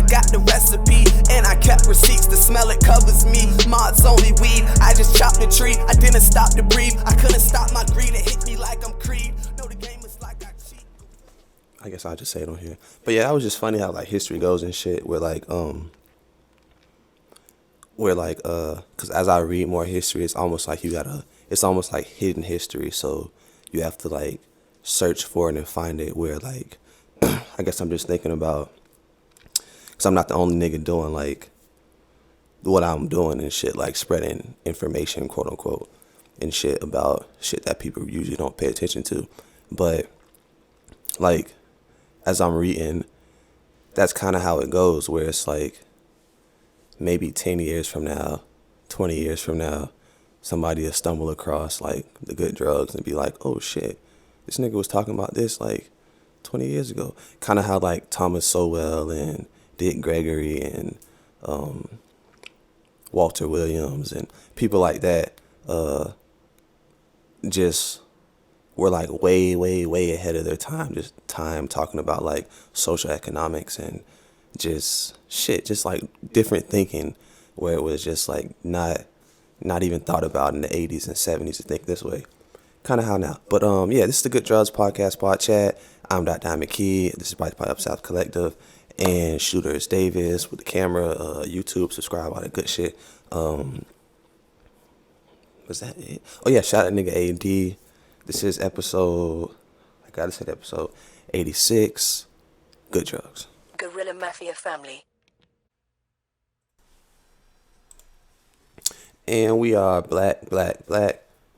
got the recipe, and I kept receipts. The smell it covers me. Mods only weed. I just chopped the tree. I didn't stop to breathe. I couldn't stop my greed. It hit me like I'm Creed. No, the game is like I cheat. I guess I'll just say it on here. But yeah, that was just funny how like history goes and shit. Cause as I read more history, it's almost like it's almost like hidden history. So you have to like search for it and find it. Where like, I guess I'm just thinking about, cause I'm not the only nigga doing like what I'm doing and shit, like spreading information, quote unquote, and shit about shit that people usually don't pay attention to. But like, as I'm reading, that's kind of how it goes, where it's like maybe 10 years from now, 20 years from now, somebody will stumble across like the good drugs and be like, oh shit, this nigga was talking about this like 20 years ago. Kind of how like Thomas Sowell and Dick Gregory and Walter Williams and people like that just were like way, way, way ahead of their time. Just time talking about like social economics and just shit, just like different thinking, where it was just like not even thought about in the 80s and 70s to think this way. Kind of how now. But yeah, this is the Good Drugs Podcast Pod Chat. I'm Dot Diamond Key. This is by Up South Collective. And Shooters Davis with the camera, YouTube, subscribe, all that good shit. Was that it? Oh yeah, shout out nigga AD. This is episode 86. Good Drugs. Guerrilla Mafia Family. And we are black.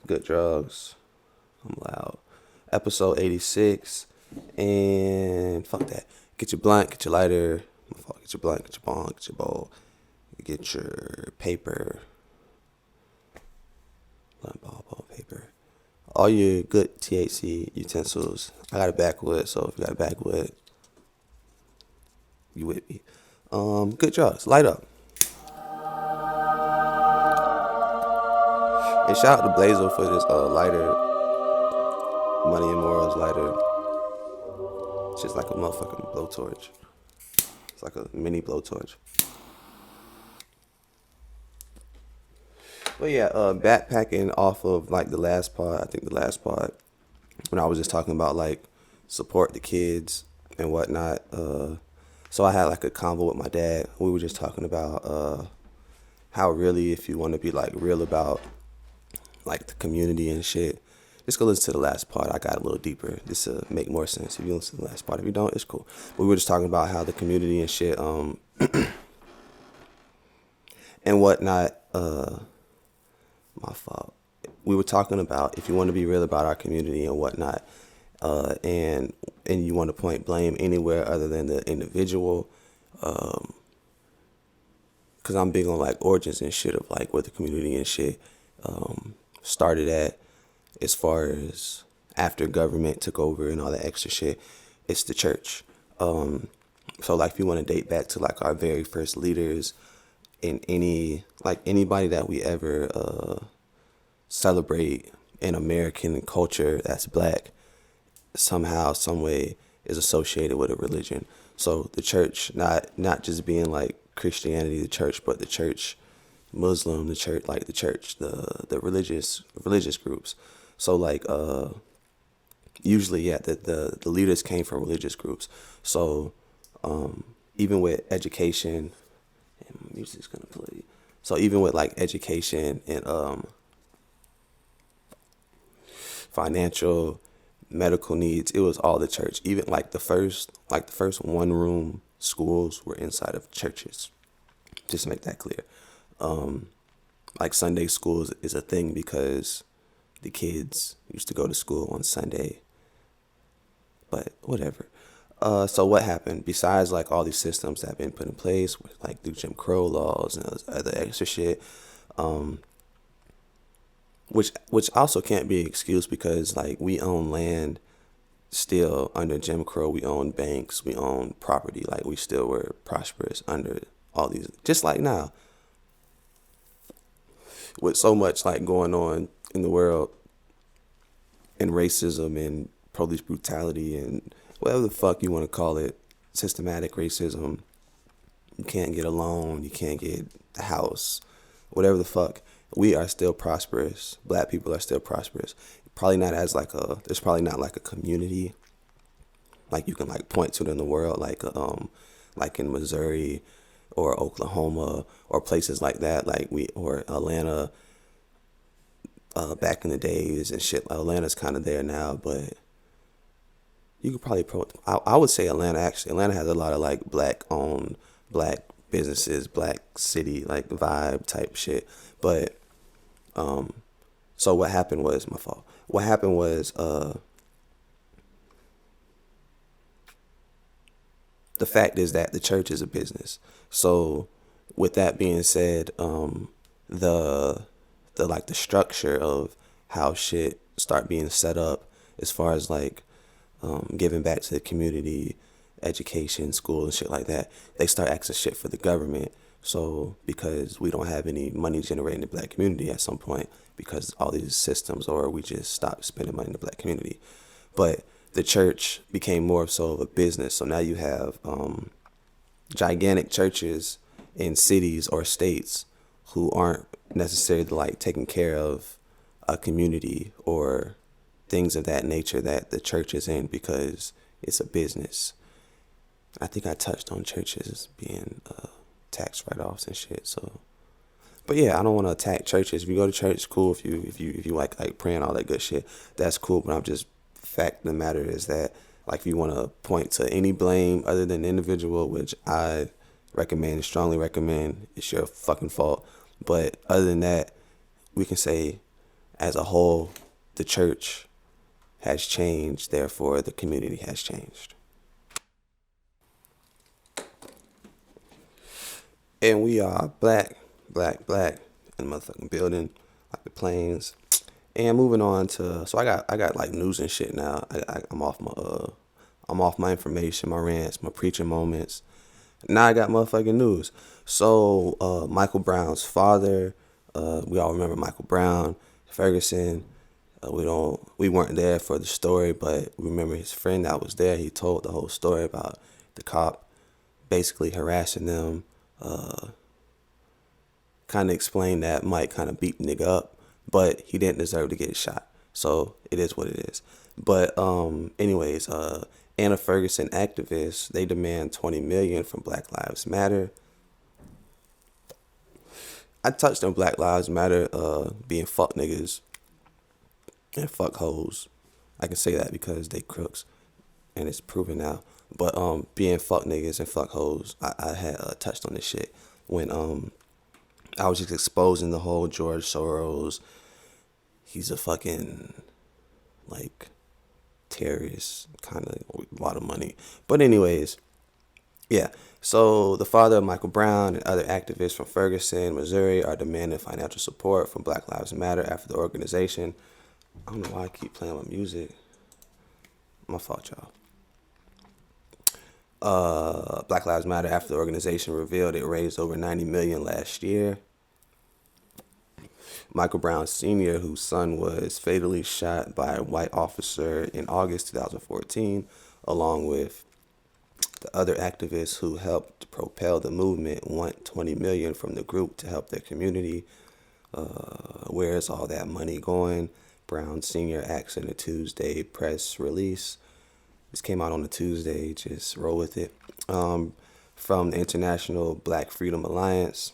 Good Drugs. I'm loud. Episode 86. And fuck that. Get your blunt, get your lighter. Get your blunt, get your bong, get your bowl. Get your paper. Blunt, ball, paper. All your good THC utensils. I got a backwood, so if you got a backwood, you with me. Good Drugs. Light up. And shout out to Blazo for this lighter. Money and Morals lighter. It's just like a motherfucking blowtorch. It's like a mini blowtorch. But yeah, backpacking off of like the last part. I think the last part when I was just talking about like support the kids and whatnot. So I had like a convo with my dad. We were just talking about how really, if you want to be like real about like the community and shit, just go listen to the last part. I got a little deeper. This will make more sense if you listen to the last part. If you don't, it's cool. But we were just talking about how the community and shit and whatnot. My fault. We were talking about if you want to be real about our community and whatnot, and you want to point blame anywhere other than the individual, because I'm big on like origins and shit of like where the community and shit started at, as far as after government took over and all that extra shit. It's the church. So like if you want to date back to like our very first leaders in anybody that we ever celebrate in American culture that's black, somehow, some way is associated with a religion. So the church, not just being like Christianity, the church, but the church, Muslim, the church, the religious groups. So like usually, yeah, the leaders came from religious groups. So even with education, and music's gonna play. So even with like education and financial, medical needs, it was all the church. Even like the first one room schools were inside of churches. Just to make that clear. Like Sunday schools is a thing because the kids used to go to school on Sunday. But whatever. So what happened? Besides like all these systems that have been put in place with like the Jim Crow laws and other extra shit, which also can't be an excuse because like we own land still under Jim Crow. We own banks, we own property, like we still were prosperous under all these, just like now. With so much like going on in the world and racism and police brutality and whatever the fuck you want to call it, systematic racism, You can't get a loan. You can't get a house. Whatever the fuck. We are still prosperous. Black people are still prosperous. Probably not as like a. There's probably not like a community. Like you can like point to it in the world, like in Missouri, or Oklahoma, or places like that, or Atlanta. Back in the days and shit. Atlanta's kind of there now, but you could probably I would say Atlanta, actually. Atlanta has a lot of like black owned, black businesses, black city like vibe type shit. But so what happened was my fault. What happened was the fact is that the church is a business. So with that being said, the structure of how shit start being set up as far as like giving back to the community, education, school and shit like that, they start asking shit for the government. So because we don't have any money generating in the black community at some point because all these systems, or we just stopped spending money in the black community. But the church became more so of a business. So now you have gigantic churches in cities or states who aren't necessarily like taking care of a community or things of that nature that the church is in because it's a business. I think I touched on churches being tax write-offs and shit. So, but yeah, I don't want to attack churches. If you go to church, cool. If you like praying, all that good shit, that's cool. But I'm just, fact of the matter is that like if you want to point to any blame other than the individual, which I strongly recommend, it's your fucking fault. But other than that, we can say as a whole, the church has changed, therefore the community has changed. And we are black in the motherfucking building, like the planes. And moving on to, so I got like news and shit now. I'm off my information, my rants, my preaching moments. Now I got motherfucking news. So Michael Brown's father, we all remember Michael Brown, Ferguson. We weren't there for the story, but we remember his friend that was there. He told the whole story about the cop basically harassing them. Kind of explained that Mike kind of beat the nigga up, but he didn't deserve to get shot. So it is what it is. But anyways, Anna Ferguson activists, they demand $20 million from Black Lives Matter. I touched on Black Lives Matter being fuck niggas and fuck hoes. I can say that because they crooks, and it's proven now. But being fuck niggas and fuck hoes, I had touched on this shit when I was just exposing the whole George Soros. He's a fucking like terrorist, kind of a lot of money. But anyways, yeah. So the father of Michael Brown and other activists from Ferguson, Missouri are demanding financial support from Black Lives Matter after the organization. I don't know why I keep playing my music. My fault, y'all. Black Lives Matter after the organization revealed it raised over $90 million last year. Michael Brown Sr., whose son was fatally shot by a white officer in August 2014, along with the other activists who helped propel the movement, want $20 million from the group to help their community. Where is all that money going? Brown Sr. acts in a Tuesday press release. This came out on a Tuesday, just roll with it. From the International Black Freedom Alliance.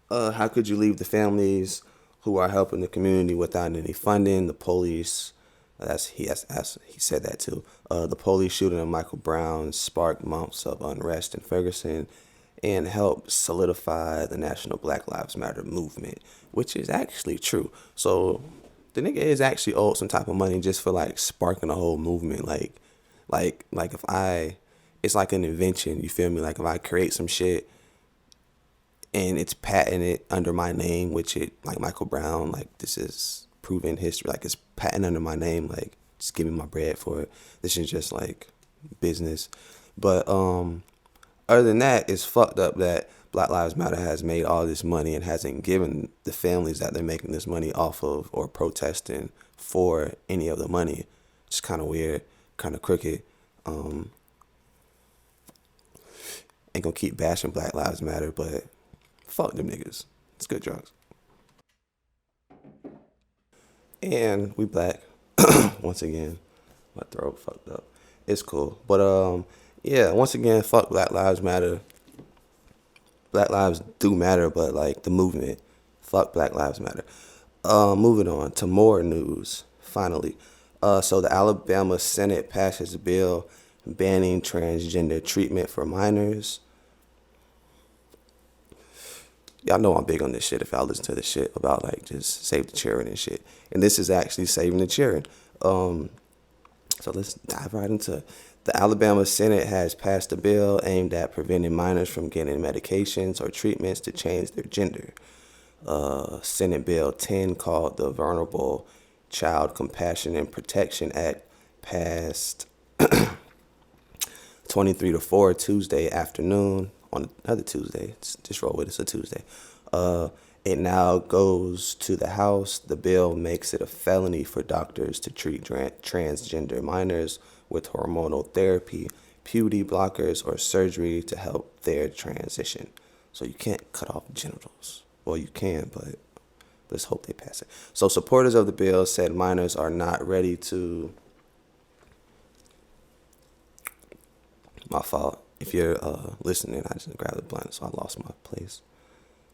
How could you leave the families who are helping the community without any funding? The police, he said that too. The police shooting of Michael Brown sparked months of unrest in Ferguson and helped solidify the National Black Lives Matter movement, which is actually true. So the nigga is actually owed some type of money just for like sparking a whole movement. Like it's like an invention, you feel me? Like if I create some shit and it's patented under my name, which it, like Michael Brown, like this is proven history, like it's patented under my name, like just give me my bread for it. This is just like business. But other than that, it's fucked up that Black Lives Matter has made all this money and hasn't given the families that they're making this money off of or protesting for any of the money. It's kind of weird, kind of crooked. ain't gonna keep bashing Black Lives Matter, but fuck them niggas. It's good drugs. And we back once again. My throat fucked up. It's cool, but yeah. Once again, fuck Black Lives Matter. Black lives do matter, but like the movement, fuck Black Lives Matter. Moving on to more news. Finally, so the Alabama Senate passes a bill banning transgender treatment for minors. Y'all know I'm big on this shit if y'all listen to this shit about like just save the children and shit. And this is actually saving the children. So let's dive right into it. The Alabama Senate has passed a bill aimed at preventing minors from getting medications or treatments to change their gender. Senate Bill 10, called the Vulnerable Child Compassion and Protection Act, passed 23-4 Tuesday afternoon. On another Tuesday, just roll with it, it's a Tuesday. It now goes to the House. The bill makes it a felony for doctors to treat transgender minors with hormonal therapy, puberty blockers, or surgery to help their transition. So you can't cut off genitals. Well, you can, but let's hope they pass it. So supporters of the bill said minors are not ready to... My fault. If you're listening, I just grabbed the blunt, so I lost my place.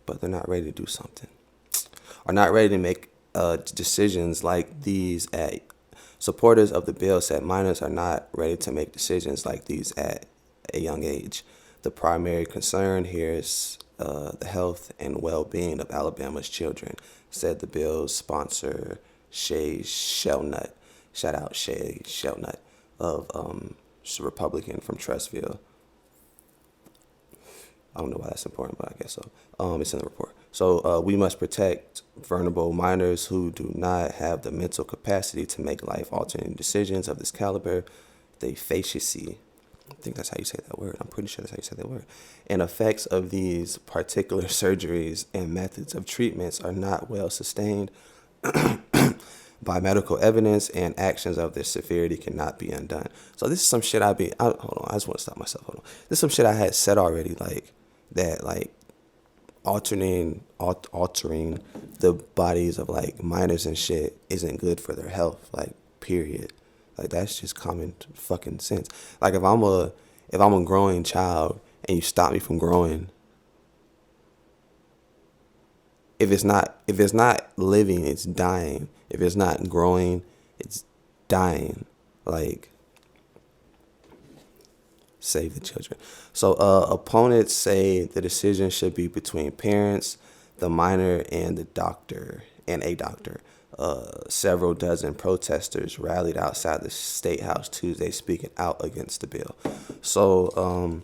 But they're not ready to do something. Are not ready to make decisions like these at... Supporters of the bill said minors are not ready to make decisions like these at a young age. The primary concern here is the health and well-being of Alabama's children, said the bill's sponsor, Shay Shelnut. Shout out Shay Shelnut, she's a Republican from Trussville. I don't know why that's important, but I guess so. It's in the report. So we must protect vulnerable minors who do not have the mental capacity to make life-altering decisions of this caliber. The efficacy, I think that's how you say that word. I'm pretty sure that's how you say that word. And effects of these particular surgeries and methods of treatments are not well sustained by medical evidence, and actions of their severity cannot be undone. So this is some shit hold on, I just want to stop myself. Hold on. This is some shit I had said already, like, that, like, altering the bodies of, like, minors and shit isn't good for their health, like, period. Like, that's just common fucking sense. Like, if I'm a growing child and you stop me from growing, if it's not living, it's dying. If it's not growing, it's dying. Like, save the children. So opponents say the decision should be between parents, the minor, and a doctor. Several dozen protesters rallied outside the State House Tuesday, speaking out against the bill. So,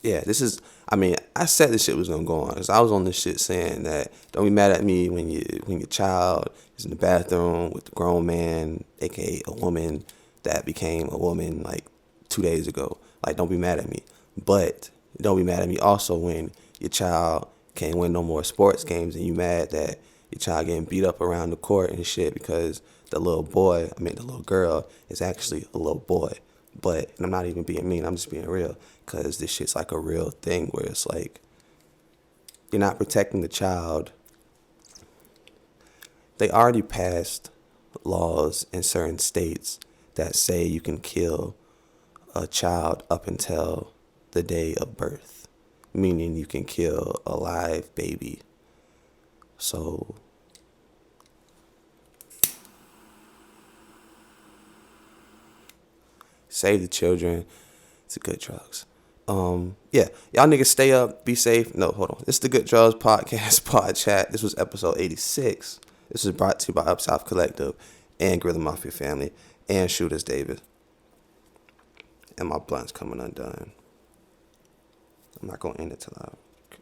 yeah, this is... I mean, I said this shit was gonna go on because I was on this shit saying that don't be mad at me when your child is in the bathroom with the grown man, aka a woman that became a woman like 2 days ago. Like, don't be mad at me. But don't be mad at me also when your child can't win no more sports games and you mad that your child getting beat up around the court and shit because the little girl is actually a little boy. But, and I'm not even being mean, I'm just being real, because this shit's like a real thing where it's like, you're not protecting the child. They already passed laws in certain states that say you can kill a child up until the day of birth, meaning you can kill a live baby. So... save the children. It's a good drugs. Yeah, y'all niggas stay up, be safe. No, hold on. This is the Good Drugs Podcast Pod Chat. This was episode 86. This was brought to you by Up South Collective and Gorilla Mafia Family and Shooters David. And my blunt's coming undone. I'm not gonna end it till I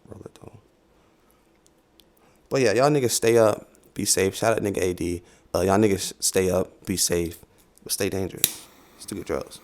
roll it though. But yeah, y'all niggas stay up, be safe. Shout out nigga AD. Y'all niggas stay up, be safe, but stay dangerous. It's the Good Drugs.